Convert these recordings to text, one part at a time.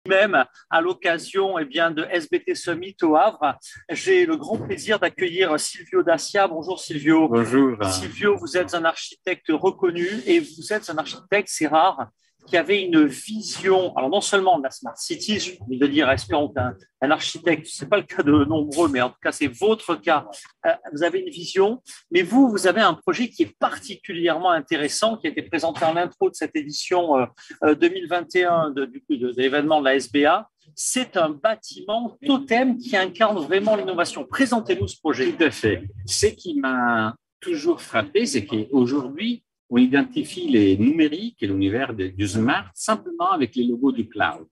Même à l'occasion de SBT Summit au Havre. J'ai le grand plaisir d'accueillir Silvio Dacia. Bonjour Silvio. Bonjour. Silvio, vous êtes un architecte reconnu et vous êtes un architecte, c'est rare, qui avait une vision, alors non seulement de la Smart City, je envie de dire, espérons qu'un architecte, ce n'est pas le cas de nombreux, mais en tout cas c'est votre cas, vous avez une vision, mais vous avez un projet qui est particulièrement intéressant, qui a été présenté en intro de cette édition 2021 de l'événement de la SBA. C'est un bâtiment totem qui incarne vraiment l'innovation. Présentez-nous ce projet. Tout à fait. Ce qui m'a toujours frappé, c'est qu'aujourd'hui, on identifie les numériques et l'univers du smart simplement avec les logos du cloud.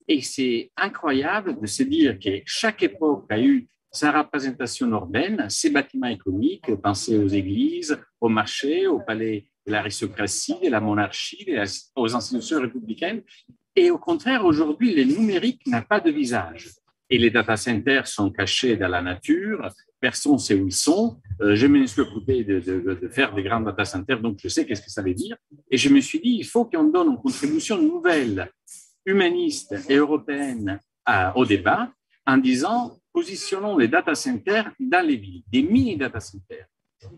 Et c'est incroyable de se dire que chaque époque a eu sa représentation urbaine, ses bâtiments iconiques, pensez aux églises, aux marchés, au palais de l'aristocratie, de la monarchie, aux institutions républicaines. Et au contraire, aujourd'hui, les numériques n'ont pas de visage. Et les data centers sont cachés dans la nature, personne ne sait où ils sont. Je me suis occupé de faire des grands data centers, donc je sais qu'est-ce que ça veut dire. Et je me suis dit, il faut qu'on donne une contribution nouvelle, humaniste et européenne au débat, en disant, positionnons les data centers dans les villes, des mini-data centers.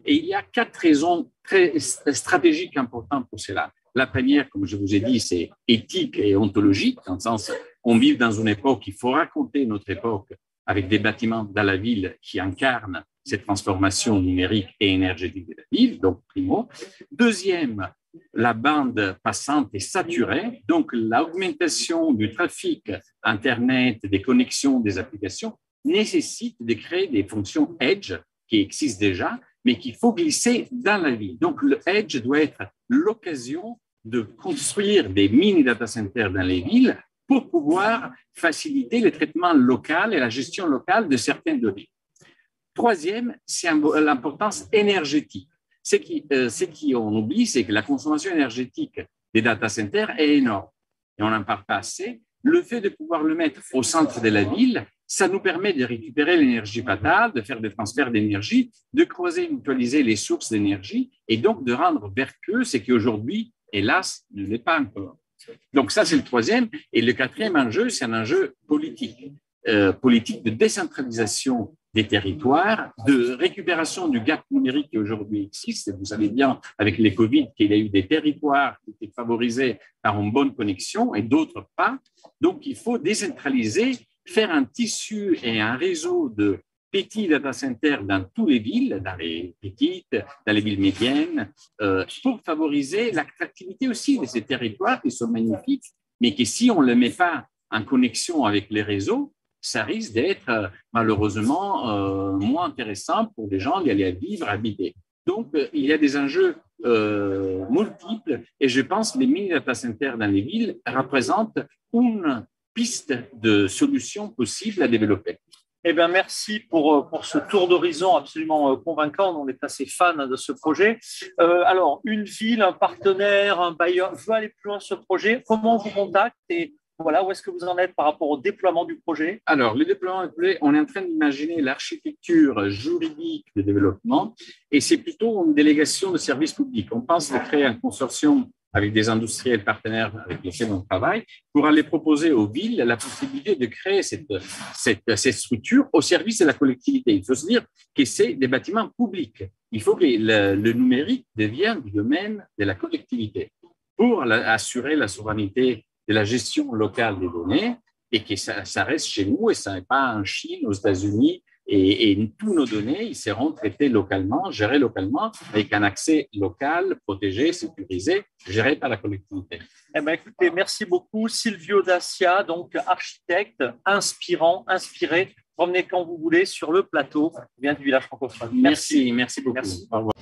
Et il y a 4 raisons très stratégiques importantes pour cela. La première, comme je vous ai dit, c'est éthique et ontologique, dans le sens, on vit dans une époque, il faut raconter notre époque avec des bâtiments dans la ville qui incarnent cette transformation numérique et énergétique de la ville, donc primo. Deuxième, la bande passante est saturée, donc l'augmentation du trafic Internet, des connexions, des applications nécessite de créer des fonctions edge qui existent déjà, mais qu'il faut glisser dans la ville. Donc le edge doit être l'occasion de construire des mini-data centers dans les villes pour pouvoir faciliter le traitement local et la gestion locale de certaines données. Troisième, c'est l'importance énergétique. Ce qu'on oublie, c'est que la consommation énergétique des data centers est énorme et on n'en parle pas assez. Le fait de pouvoir le mettre au centre de la ville, ça nous permet de récupérer l'énergie fatale, de faire des transferts d'énergie, de croiser et mutualiser les sources d'énergie et donc de rendre vertueux ce qui aujourd'hui, hélas, ne l'est pas encore. Donc ça, c'est le troisième. Et le quatrième enjeu, c'est un enjeu politique. Politique de décentralisation des territoires, de récupération du gap numérique qui aujourd'hui existe. Et vous savez bien, avec les Covid, qu'il y a eu des territoires qui étaient favorisés par une bonne connexion et d'autres pas. Donc, il faut décentraliser, faire un tissu et un réseau de petits data centers dans toutes les villes, dans les petites, dans les villes médiennes, pour favoriser l'attractivité aussi de ces territoires qui sont magnifiques, mais que si on ne les met pas en connexion avec les réseaux, ça risque d'être malheureusement moins intéressant pour les gens d'y aller vivre, habiter. Donc, il y a des enjeux multiples et je pense que les mini-data centers dans les villes représentent une piste de solutions possibles à développer. Eh bien, merci pour ce tour d'horizon absolument convaincant. On est assez fan de ce projet. Alors, une ville, un partenaire, un bailleur veut aller plus loin sur ce projet. Comment on vous contacte et voilà, où est-ce que vous en êtes par rapport au déploiement du projet? Alors, le déploiement du projet, on est en train d'imaginer l'architecture juridique de développement et c'est plutôt une délégation de services publics. On pense de créer un consortium avec des industriels partenaires avec lesquels on travaille, pour aller proposer aux villes la possibilité de créer cette structure au service de la collectivité. Il faut se dire que c'est des bâtiments publics. Il faut que le numérique devienne du domaine de la collectivité pour assurer la souveraineté de la gestion locale des données et que ça reste chez nous et ça n'est pas en Chine, aux États-Unis. Et tous nos données, ils seront traités localement, gérés localement, avec un accès local, protégé, sécurisé, géré par la collectivité. Eh bien, écoutez, merci beaucoup. Silvio Dacia, donc architecte, inspirant, inspiré. Revenez quand vous voulez sur le plateau du village francophone. Merci beaucoup. Merci. Au revoir.